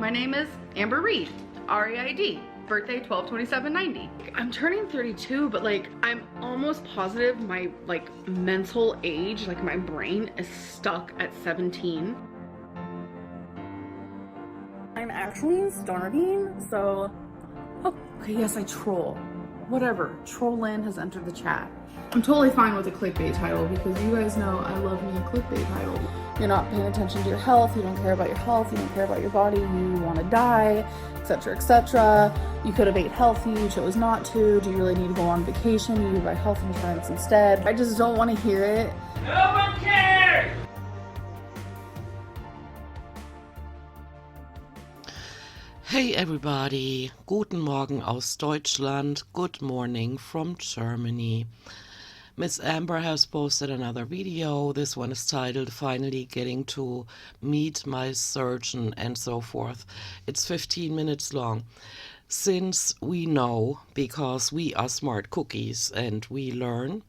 My name is Amber Reed, R-E-I-D, birthday 12/27/90. I'm turning 32, but like I'm almost positive my like mental age, like my brain is stuck at 17. I'm actually starving, so okay, yes, I troll. Whatever, Trollin has entered the chat. I'm totally fine with a clickbait title because you guys know I love me a clickbait title. You're not paying attention to your health, you don't care about your health, you don't care about your body, you want to die, etc., etc. You could have ate healthy, you chose not to. Do you really need to go on vacation? You buy health insurance instead. I just don't want to hear it. No one cares! Hey everybody, guten Morgen aus Deutschland, good morning from Germany. Miss Amber has posted another video. This one is titled Finally Getting to Meet My Surgeon and so forth. It's 15 minutes long. Since we know, because we are smart cookies and we learn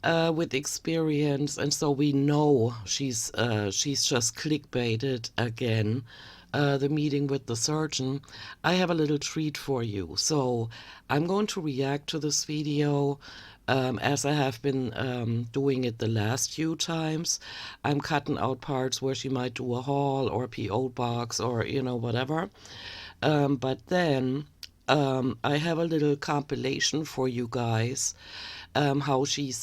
with experience, and so we know she's just clickbaited again. The meeting with the surgeon, I have a little treat for you. So I'm going to react to this video as I have been doing it the last few times. I'm cutting out parts where she might do a haul or a PO box or, you know, whatever. But then I have a little compilation for you guys, how she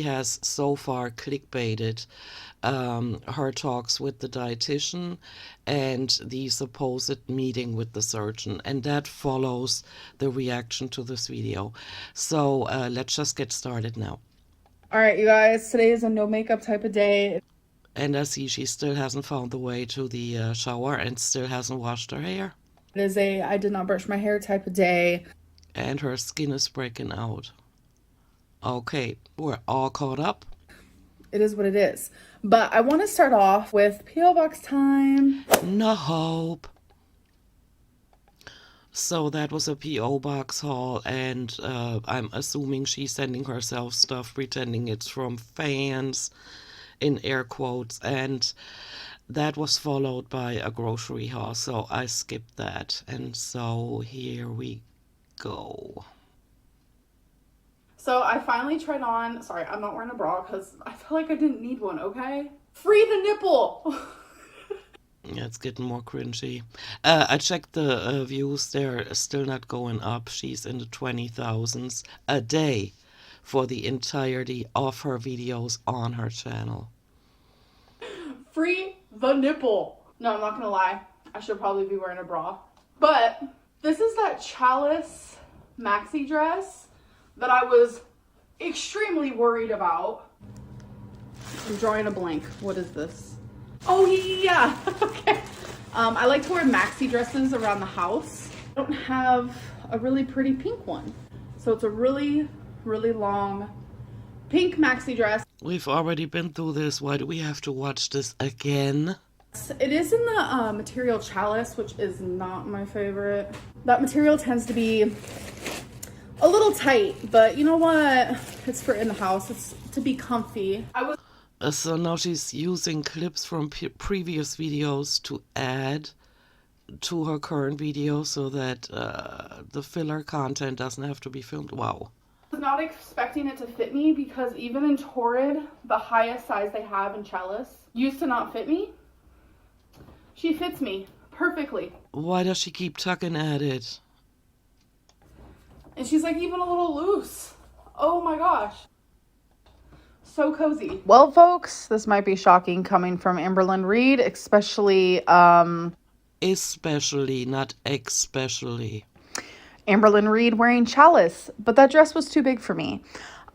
has so far clickbaited her talks with the dietitian and the supposed meeting with the surgeon, and that follows the reaction to this video. So let's just get started now. All right, you guys, today is a no makeup type of day. And I see she still hasn't found the way to the shower and still hasn't washed her hair. It is a I did not brush my hair type of day. And her skin is breaking out. Okay, we're all caught up. It is what it is. But I want to start off with P.O. Box time. No hope. So that was a P.O. box haul, and I'm assuming she's sending herself stuff pretending it's from fans, in air quotes, and that was followed by a grocery haul, so I skipped that. And so here we go. So I finally tried on, sorry, I'm not wearing a bra because I feel like I didn't need one, okay? Free the nipple! Yeah, it's getting more cringy. I checked the views, they're still not going up. She's in the 20,000s a day for the entirety of her videos on her channel. Free the nipple! No, I'm not gonna lie. I should probably be wearing a bra. But this is that Chalice maxi dress that I was extremely worried about. I'm drawing a blank. What is this? Oh, yeah. Okay. I like to wear maxi dresses around the house. I don't have a really pretty pink one. So it's a really, really long pink maxi dress. We've already been through this. Why do we have to watch this again? It is in the material Chalice, which is not my favorite. That material tends to be a little tight, but you know what? It's for in the house. It's to be comfy. So now she's using clips from previous videos to add to her current video so that the filler content doesn't have to be filmed. Wow. I was not expecting it to fit me because even in Torrid, the highest size they have in Chalice used to not fit me. She fits me perfectly. Why does she keep tugging at it? And she's like even a little loose. Oh my gosh. So cozy. Well, folks, this might be shocking coming from Amberlynn Reed, especially, Especially, not especially. Amberlynn Reed wearing Chalice, but that dress was too big for me.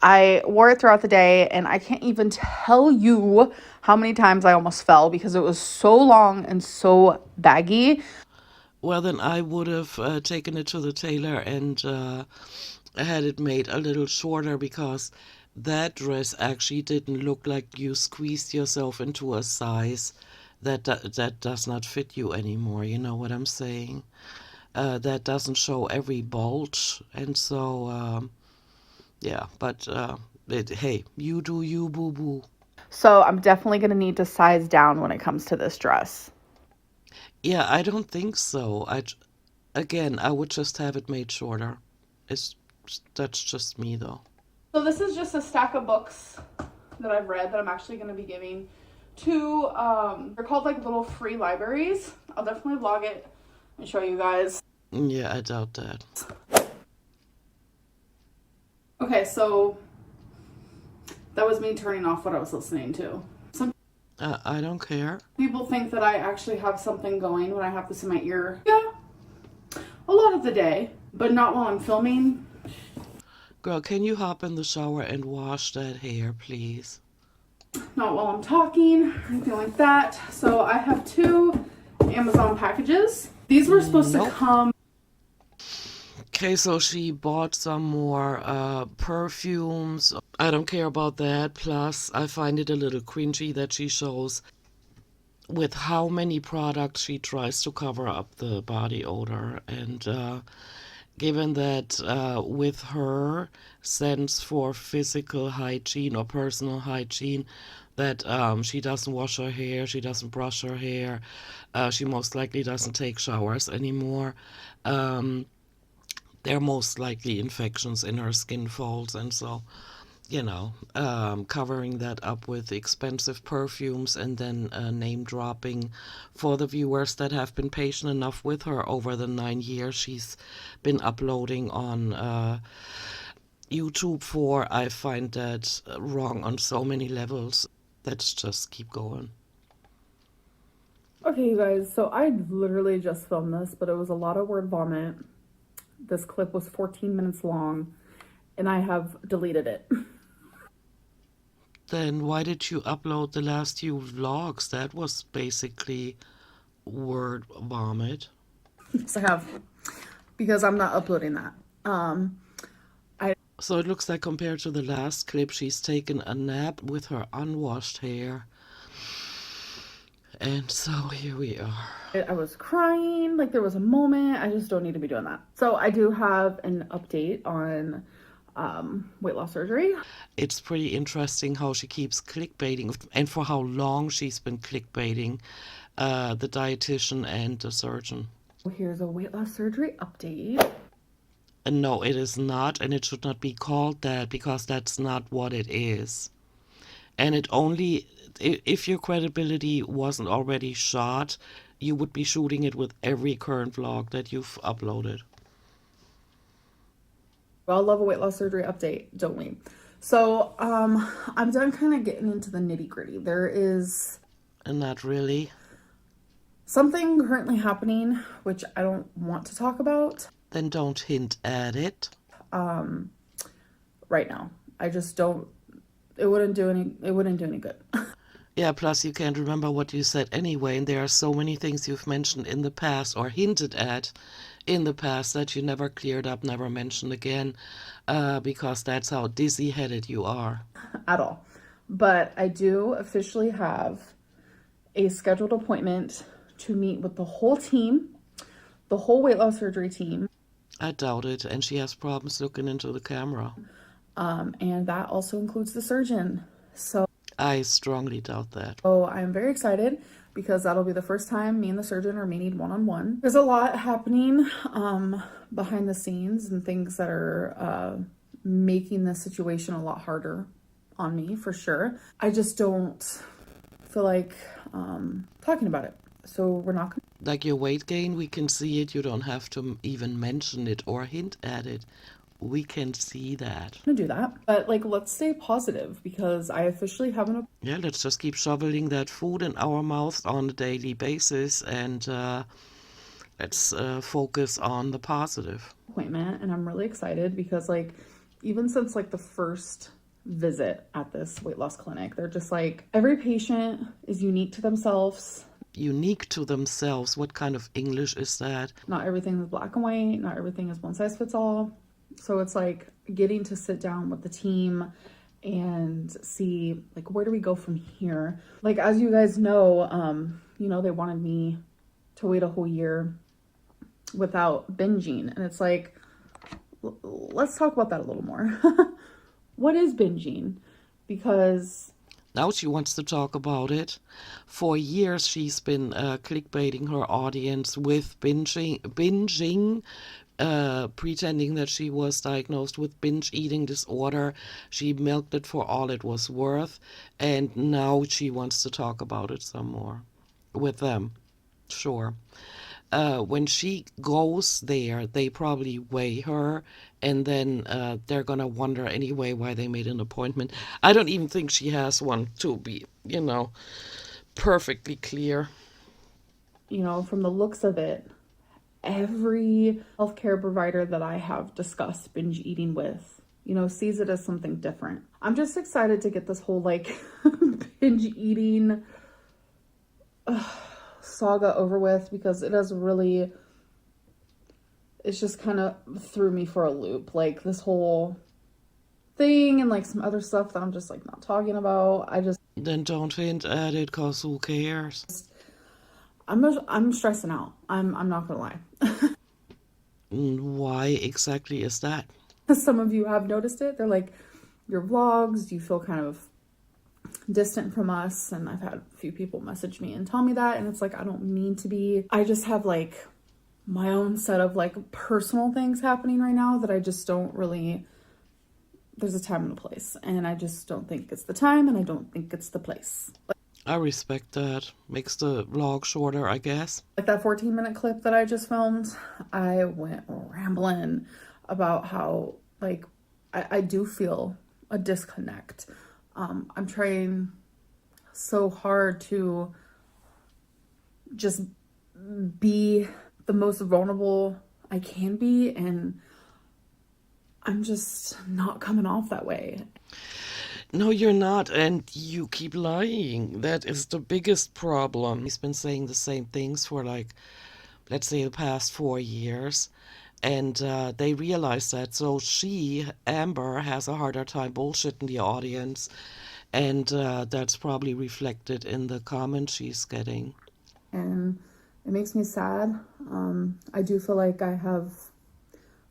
I wore it throughout the day, and I can't even tell you how many times I almost fell because it was so long and so baggy. Well, then I would have taken it to the tailor and had it made a little shorter, because that dress actually didn't look like you squeezed yourself into a size that does not fit you anymore. You know what I'm saying? That doesn't show every bulge, and so yeah. But hey, you do you, boo boo. So I'm definitely gonna need to size down when it comes to this dress. Yeah, I don't think so. Again, I would just have it made shorter. It's That's just me though. So this is just a stack of books that I've read that I'm actually going to be giving to, they're called like little free libraries. I'll definitely vlog it and show you guys. Yeah, I doubt that. Okay, so that was me turning off what I was listening to. Some I don't care. people think that I actually have something going when I have this in my ear. Yeah, a lot of the day, but not while I'm filming. Girl, can you hop in the shower and wash that hair, please? Not while I'm talking, anything like that. So I have 2 Amazon packages. These were supposed to come. Okay, so she bought some more perfumes. I don't care about that. Plus, I find it a little cringy that she shows with how many products she tries to cover up the body odor. And given that with her sense for physical hygiene or personal hygiene, that she doesn't wash her hair, she doesn't brush her hair, she most likely doesn't take showers anymore. There are most likely infections in her skin folds, and so, covering that up with expensive perfumes and then name dropping for the viewers that have been patient enough with her over the 9 years she's been uploading on YouTube for. I find that wrong on so many levels. Let's just keep going. Okay, you guys, so I literally just filmed this, but it was a lot of word vomit. This clip was 14 minutes long, and I have deleted it. Then why did you upload the last few vlogs? That was basically word vomit. Yes, I have, because I'm not uploading that. So it looks like compared to the last clip, she's taken a nap with her unwashed hair. And so here we are. I was crying, like there was a moment. I just don't need to be doing that. So I do have an update on weight loss surgery. It's pretty interesting how she keeps clickbaiting and for how long she's been clickbaiting the dietitian and the surgeon. Here's a weight loss surgery update. And no, it is not, and it should not be called that because that's not what it is. And it only, if your credibility wasn't already shot, you would be shooting it with every current vlog that you've uploaded. We all love a weight loss surgery update, don't we? So I'm done kind of getting into the nitty gritty. There is Not really. something currently happening, which I don't want to talk about. Then don't hint at it. Right now. I just don't, it wouldn't do any good. Yeah, plus you can't remember what you said anyway, and there are so many things you've mentioned in the past or hinted at in the past that you never cleared up, never mentioned again, because that's how dizzy-headed you are. At all. But I do officially have a scheduled appointment to meet with the whole team, the whole weight loss surgery team. I doubt it, and she has problems looking into the camera. And that also includes the surgeon. So I strongly doubt that. I'm very excited because that'll be the first time me and the surgeon are meeting one-on-one. There's a lot happening behind the scenes and things that are making this situation a lot harder on me, for sure. I just don't feel like talking about it. So we're not gonna... Like your weight gain, we can see it. You don't have to even mention it or hint at it. We can see that. do that. But like, let's stay positive because I officially have an... Yeah, let's just keep shoveling that food in our mouths on a daily basis and let's focus on the positive. appointment, and I'm really excited because like, even since like the first visit at this weight loss clinic, they're just like, every patient is unique to themselves. Unique to themselves. What kind of English is that? Not everything is black and white. Not everything is one size fits all. So it's like getting to sit down with the team and see like, where do we go from here? Like, as you guys know, they wanted me to wait a whole year without binging. And it's like, let's talk about that a little more. What is binging? Because Now she wants to talk about it. For years she's been clickbaiting her audience with binging, pretending that she was diagnosed with binge eating disorder. She milked it for all it was worth, and now she wants to talk about it some more with them. Sure. When she goes there, they probably weigh her, and then they're gonna wonder anyway why they made an appointment. I don't even think she has one, to be, perfectly clear. From the looks of it, every healthcare provider that I have discussed binge eating with, sees it as something different. I'm just excited to get this whole binge eating saga over with, because it's just kind of threw me for a loop. This whole thing and some other stuff that I'm just not talking about. Then don't hint at it, cause who cares? I'm stressing out. I'm not gonna lie. Why exactly is that? Some of you have noticed it. They're like, your vlogs, you feel kind of distant from us. And I've had a few people message me and tell me that, and it's I don't mean to be. I just have my own set of personal things happening right now that I just don't really, there's a time and a place, and I just don't think it's the time, and I don't think it's the place. I respect that. Makes the vlog shorter, I guess. That 14-minute clip that I just filmed, I went rambling about how I do feel a disconnect. I'm trying so hard to just be the most vulnerable I can be, and I'm just not coming off that way. No, you're not, and you keep lying. That is the biggest problem. He's been saying the same things for let's say the past 4 years, and they realize that. So Amber, has a harder time bullshitting the audience, and that's probably reflected in the comments she's getting. And it makes me sad. I do feel like I have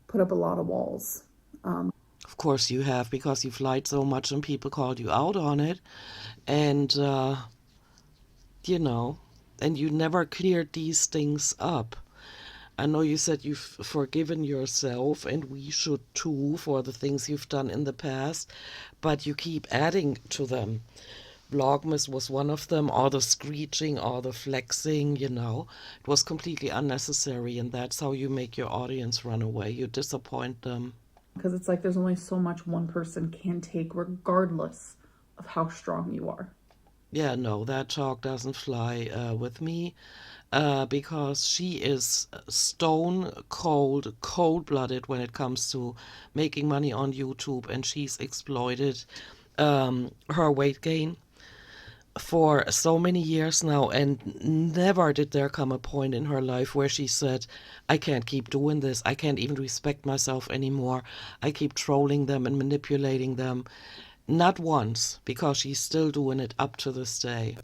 put up a lot of walls. Of course you have, because you've lied so much and people called you out on it. And, and you never cleared these things up. I know you said you've forgiven yourself, and we should too, for the things you've done in the past, but you keep adding to them. Vlogmas was one of them, all the screeching, all the flexing, it was completely unnecessary, and that's how you make your audience run away. You disappoint them. Because it's there's only so much one person can take, regardless of how strong you are. Yeah, no, that talk doesn't fly with me, because she is stone cold, cold-blooded when it comes to making money on YouTube, and she's exploited her weight gain for so many years now, and never did there come a point in her life where she said, I can't keep doing this. I can't even respect myself anymore. I keep trolling them and manipulating them. Not once, because she's still doing it up to this day.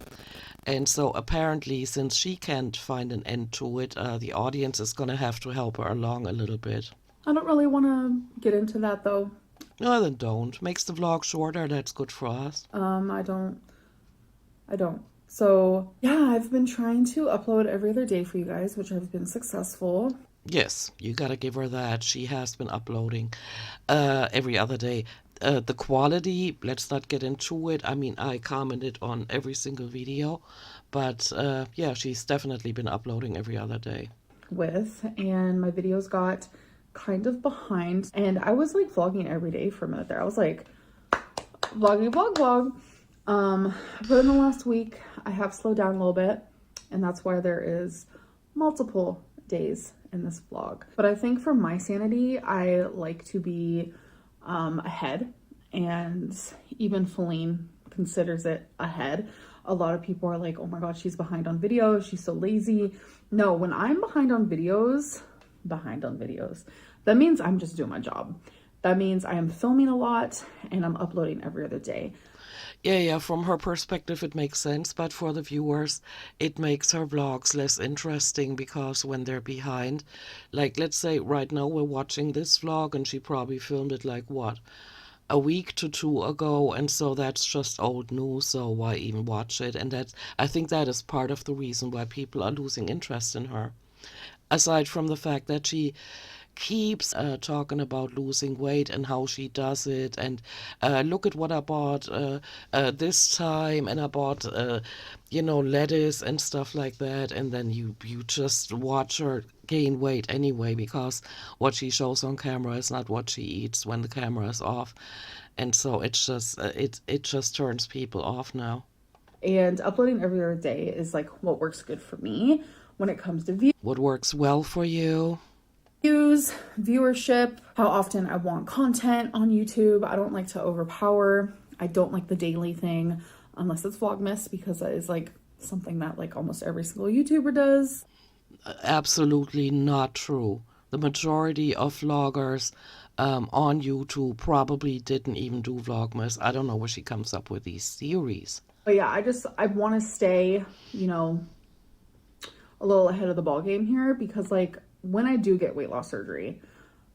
And so apparently, since she can't find an end to it, the audience is going to have to help her along a little bit. I don't really want to get into that, though. No, then don't. Makes the vlog shorter. That's good for us. I don't. So, yeah, I've been trying to upload every other day for you guys, which I've been successful. Yes, you gotta give her that. She has been uploading every other day. The quality, let's not get into it. I mean, I commented on every single video, but yeah, she's definitely been uploading every other day. And my videos got kind of behind, and I was vlogging every day for a minute there. I was vlog. But in the last week, I have slowed down a little bit, and that's why there is multiple days in this vlog. But I think for my sanity, I like to be ahead, and even Feline considers it ahead. A lot of people are like, oh my god, she's behind on videos, she's so lazy. No, when I'm behind on videos, that means I'm just doing my job. That means I am filming a lot and I'm uploading every other day. Yeah, from her perspective it makes sense, but for the viewers it makes her vlogs less interesting, because when they're behind, let's say right now we're watching this vlog and she probably filmed it a week to two ago, and so that's just old news, so why even watch it? And I think that is part of the reason why people are losing interest in her. Aside from the fact that she keeps talking about losing weight and how she does it, and look at what I bought this time, and I bought lettuce and stuff like that, and then you just watch her gain weight anyway, because what she shows on camera is not what she eats when the camera is off, and so it's just it just turns people off now. And uploading every other day is like what works good for me when it comes to views. What works well for you? Viewership, how often I want content on YouTube. I don't like to overpower. I don't like the daily thing unless it's Vlogmas, because that is like something that like almost every single YouTuber does. Absolutely not true. The majority of vloggers on YouTube probably didn't even do Vlogmas. I don't know where she comes up with these theories. But yeah, I want to stay, a little ahead of the ball game here, because like when I do get weight loss surgery,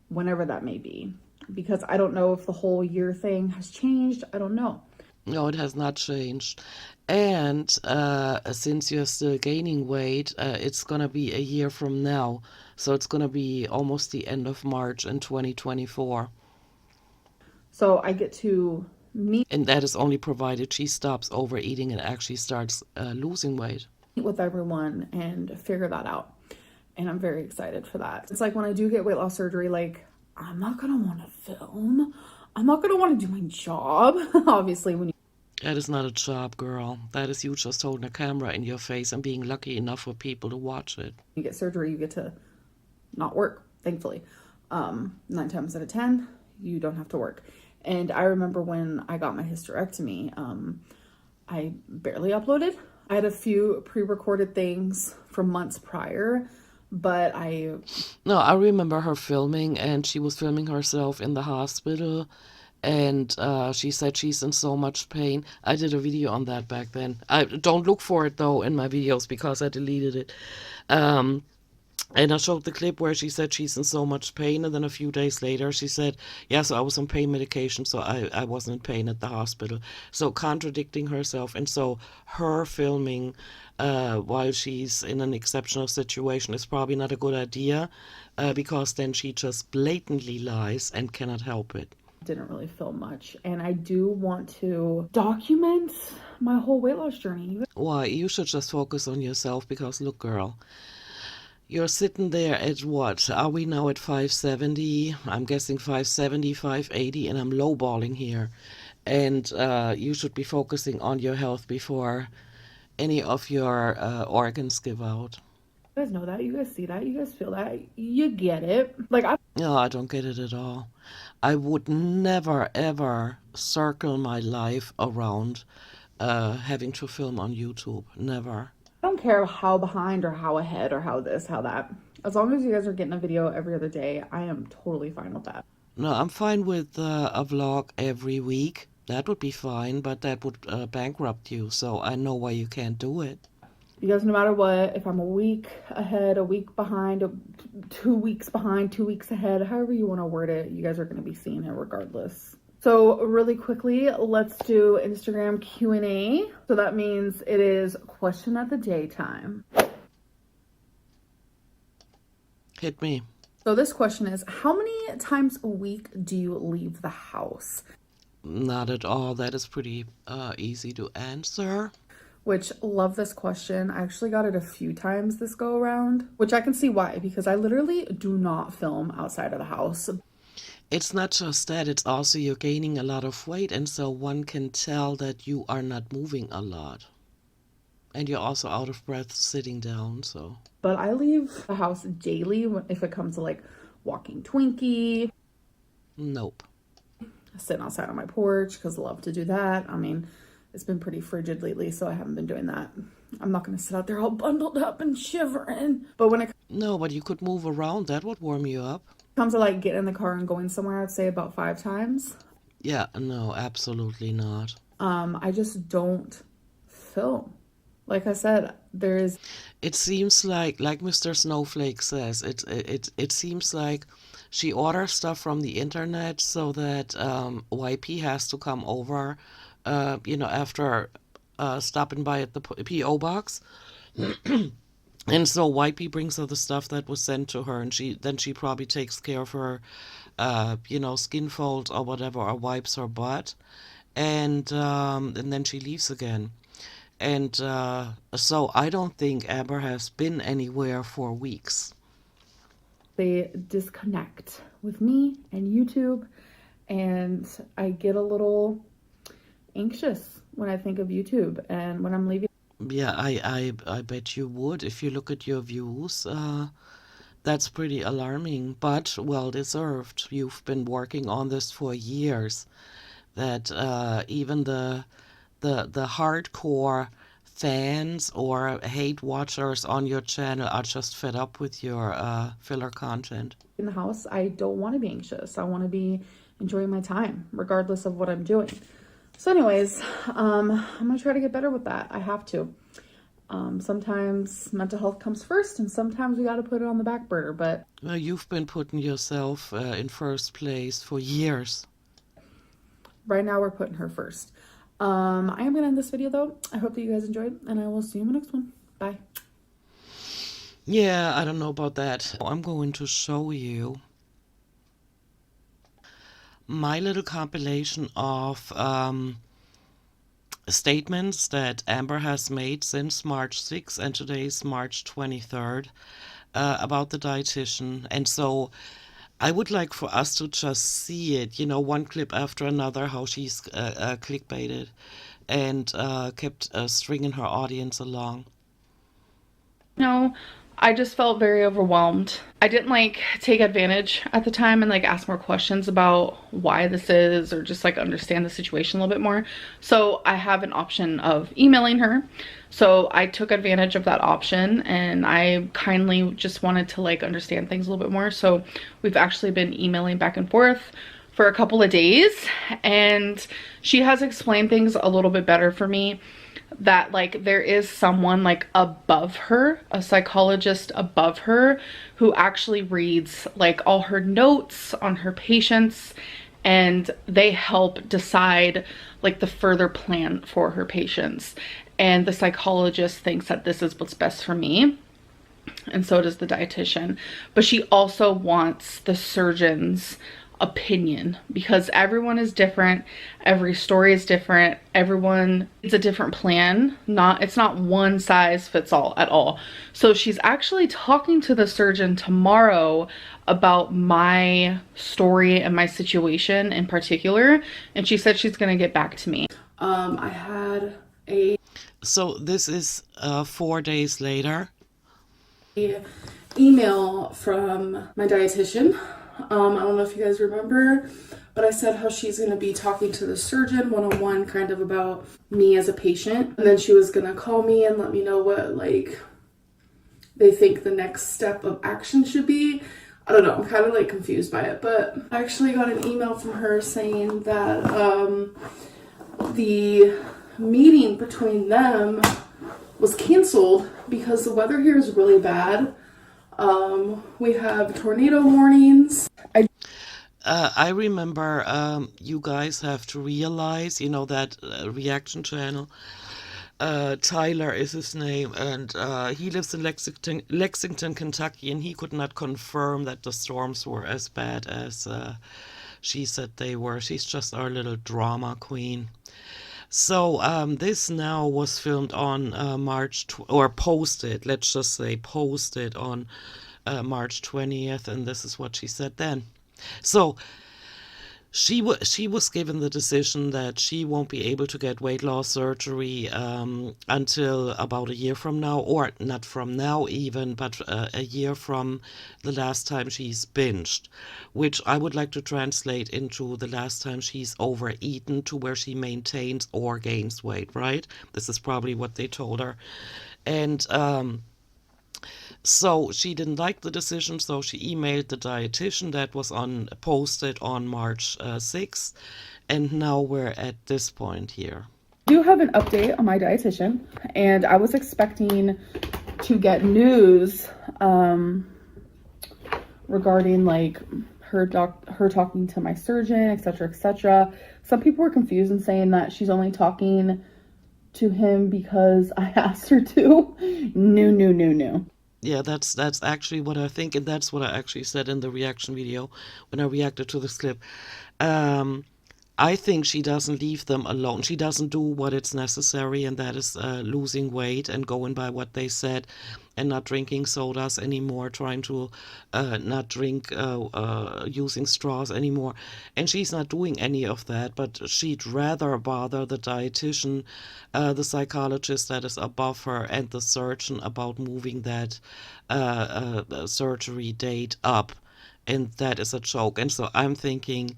whenever that may be, because I don't know if the whole year thing has changed. I don't know. No, it has not changed. And since you're still gaining weight, it's going to be a year from now. So it's going to be almost the end of March in 2024. So I get to meet. And that is only provided she stops overeating and actually starts losing weight. With everyone and figure that out. And I'm very excited for that. It's like when I do get weight loss surgery, like I'm not going to want to film. I'm not going to want to do my job. Obviously, when you... That is not a job, girl. That is you just holding a camera in your face and being lucky enough for people to watch it. You get surgery, you get to not work, thankfully. 9 times out of 10, you don't have to work. And I remember when I got my hysterectomy, I barely uploaded. I had a few pre-recorded things from months prior, but No, I remember her filming, and she was filming herself in the hospital, and she said she's in so much pain. I did a video on that back then. I don't look for it, though, in my videos, because I deleted it. And I showed the clip where she said she's in so much pain, and then a few days later she said, yeah, so I was on pain medication, so I wasn't in pain at the hospital. So contradicting herself, and so her filming while she's in an exceptional situation is probably not a good idea, because then she just blatantly lies and cannot help it. Didn't really film much, and I do want to document my whole weight loss journey. Why? You should just focus on yourself, because look, girl, you're sitting there at what? Are we now at 570? I'm guessing 570, 580, and I'm lowballing here. And you should be focusing on your health before any of your organs give out. You guys know that. You guys see that. You guys feel that. You get it. No, I don't get it at all. I would never, ever circle my life around having to film on YouTube. Never. I don't care how behind or how ahead or how this, how that. As long as you guys are getting a video every other day, I am totally fine with that. No, I'm fine with a vlog every week. That would be fine, but that would bankrupt you, so I know why you can't do it. Because no matter what, if I'm a week ahead, a week behind, 2 weeks behind, 2 weeks ahead, however you want to word it, you guys are going to be seeing it regardless. So really quickly, let's do Instagram Q&A. So that means it is question of the day time. Hit me. So this question is, how many times a week do you leave the house? Not at all. That is pretty easy to answer. Which, love this question. I actually got it a few times this go around, which I can see why, because I literally do not film outside of the house. It's not just that, it's also you're gaining a lot of weight, and so one can tell that you are not moving a lot. And you're also out of breath sitting down, so. But I leave the house daily if it comes to like walking Twinkie. Nope. Sitting outside on my porch, because I love to do that. I mean, it's been pretty frigid lately, so I haven't been doing that. I'm not going to sit out there all bundled up and shivering. But when it No, but you could move around. That would warm you up. comes to like getting in the car and going somewhere, I'd say about 5 times. Yeah, no, absolutely not. I just don't film. Like I said, there's It seems like Mr. Snowflake says, it seems like she orders stuff from the internet so that YP has to come over, after stopping by at the PO box. And so YP brings her the stuff that was sent to her, and she probably takes care of her, skin folds or whatever, or wipes her butt, and then she leaves again. And so I don't think Amber has been anywhere for weeks. they disconnect with me and YouTube, and I get a little anxious when I think of YouTube and when I'm leaving. Yeah, I bet you would if you look at your views. That's pretty alarming, but well deserved. You've been working on this for years. That even the hardcore fans or hate watchers on your channel are just fed up with your filler content. In the house, I don't want to be anxious. I want to be enjoying my time regardless of what I'm doing. So anyways, I'm gonna try to get better with that. I have to. Sometimes mental health comes first, and sometimes we got to put it on the back burner. But Well, you've been putting yourself in first place for years. right now we're putting her first. I am gonna end this video though. I hope that you guys enjoyed, and I will see you in the next one. Bye. Yeah, I don't know about that. I'm going to show you my little compilation of statements that Amber has made since March 6th, and today is March 23rd, about the dietitian. And so I would like for us to just see it, one clip after another, how she's clickbaited and kept stringing her audience along. No, I just felt very overwhelmed. I didn't take advantage at the time and ask more questions about why this is, or just understand the situation a little bit more. So I have an option of emailing her. So I took advantage of that option, and I kindly just wanted to understand things a little bit more. So we've actually been emailing back and forth for a couple of days, and she has explained things a little bit better for me, that there is someone above her, a psychologist above her, who actually reads all her notes on her patients, and they help decide the further plan for her patients. And the psychologist thinks that this is what's best for me, and so does the dietitian. But she also wants the surgeon's opinion, because everyone is different, every story is different, everyone needs a different plan. It's not one size fits all at all. So she's actually talking to the surgeon tomorrow about my story and my situation in particular, and she said she's gonna get back to me. I had a So this is 4 days later. email from my dietitian. I don't know if you guys remember, but I said how she's going to be talking to the surgeon one-on-one kind of about me as a patient. And then she was going to call me and let me know what they think the next step of action should be. I don't know, I'm kind of confused by it, but I actually got an email from her saying that the meeting between them was canceled because the weather here is really bad. We have tornado warnings. I remember you guys have to realize, that reaction channel. Tyler is his name, and he lives in Lexington, Kentucky, and he could not confirm that the storms were as bad as she said they were. She's just our little drama queen. So this now was filmed on or posted, let's just say posted on March 20th, and this is what she said then. So she was given the decision that she won't be able to get weight loss surgery until about a year from now, or not from now even, but a year from the last time she's binged, which I would like to translate into the last time she's overeaten to where she maintains or gains weight, right? This is probably what they told her. And so she didn't like the decision, so she emailed the dietitian. That was posted on March 6th, and now we're at this point here. do have an update on my dietitian, and I was expecting to get news regarding like her talking to my surgeon, etc., etc. Some people were confused and saying that she's only talking to him because I asked her to. No. Yeah, that's actually what I think, and that's what I actually said in the reaction video when I reacted to this clip. I think she doesn't leave them alone. She doesn't do what is necessary, and that is losing weight and going by what they said and not drinking sodas anymore, trying to not drink using straws anymore. And she's not doing any of that, but she'd rather bother the dietitian, the psychologist that is above her, and the surgeon about moving that surgery date up. And that is a joke. And so I'm thinking,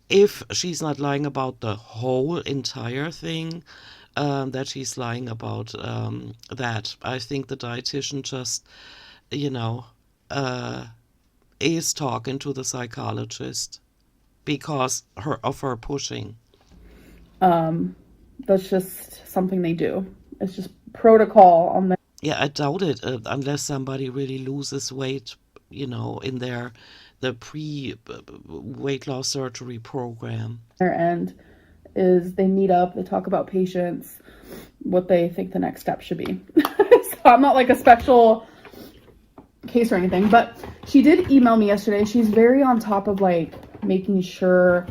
if she's not lying about the whole entire thing, that she's lying about that. I think the dietitian just, you know, uh, is talking to the psychologist because of her pushing. That's just something they do. It's just protocol on their Yeah, I doubt it, unless somebody really loses weight, in the pre weight loss surgery program. end. Is they meet up, they talk about patients, what they think the next step should be. So I'm not like a special case or anything, but she did email me yesterday. She's very on top of like making sure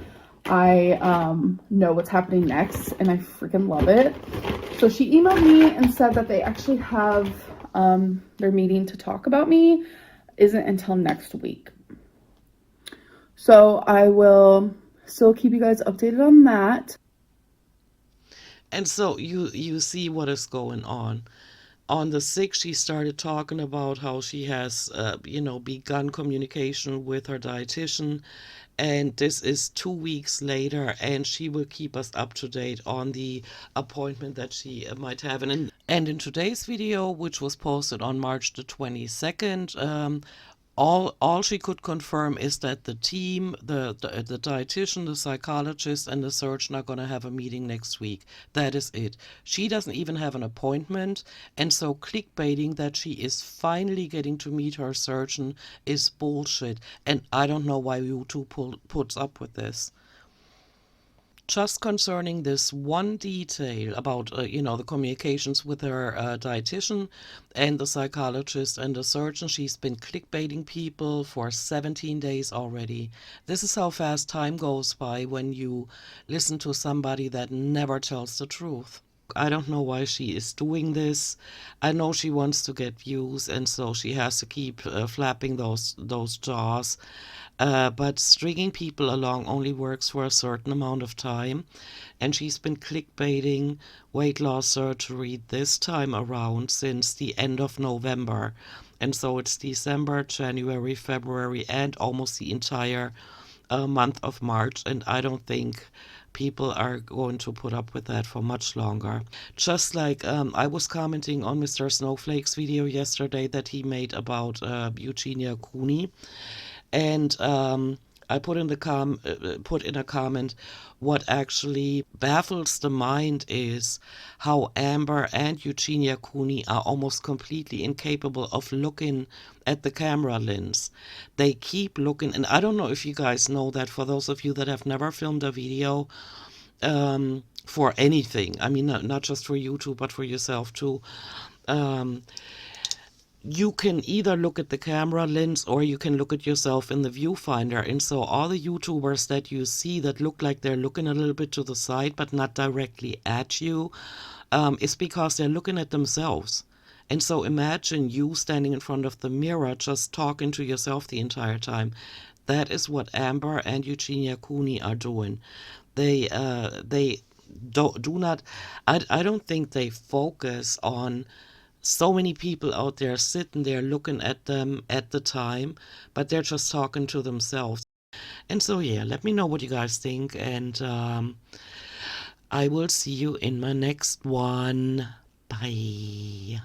I know what's happening next, and I freaking love it. So she emailed me and said that they actually have their meeting to talk about me isn't until next week. So I will still keep you guys updated on that. And so you see what is going on. On the 6th, she started talking about how she has, begun communication with her dietitian. And this is 2 weeks later, and she will keep us up to date on the appointment that she might have. And in today's video, which was posted on March the 22nd, all she could confirm is that the team, the dietitian, the psychologist, and the surgeon are going to have a meeting next week. That is it. She doesn't even have an appointment, and so clickbaiting that she is finally getting to meet her surgeon is bullshit. And I don't know why YouTube puts up with this. Just concerning this one detail about, the communications with her dietitian and the psychologist and the surgeon, she's been clickbaiting people for 17 days already. This is how fast time goes by when you listen to somebody that never tells the truth. I don't know why she is doing this. I know she wants to get views, and so she has to keep flapping those jaws. But stringing people along only works for a certain amount of time. And she's been clickbaiting weight loss surgery this time around since the end of November. And so it's December, January, February, and almost the entire month of March. And I don't think people are going to put up with that for much longer. Just like I was commenting on Mr. Snowflake's video yesterday that he made about Eugenia Cooney. And I put in a comment, what actually baffles the mind is how Amber and Eugenia Cooney are almost completely incapable of looking at the camera lens. They keep looking, and I don't know if you guys know that, for those of you that have never filmed a video for anything, I mean, not just for YouTube, but for yourself too. You can either look at the camera lens or you can look at yourself in the viewfinder. And so all the YouTubers that you see that look like they're looking a little bit to the side but not directly at you, is because they're looking at themselves. And so imagine you standing in front of the mirror just talking to yourself the entire time. That is what Amber and Eugenia Cooney are doing. They do not, I don't think they focus on so many people out there sitting there looking at them at the time, but they're just talking to themselves. And so, yeah, let me know what you guys think, and I will see you in my next one. Bye.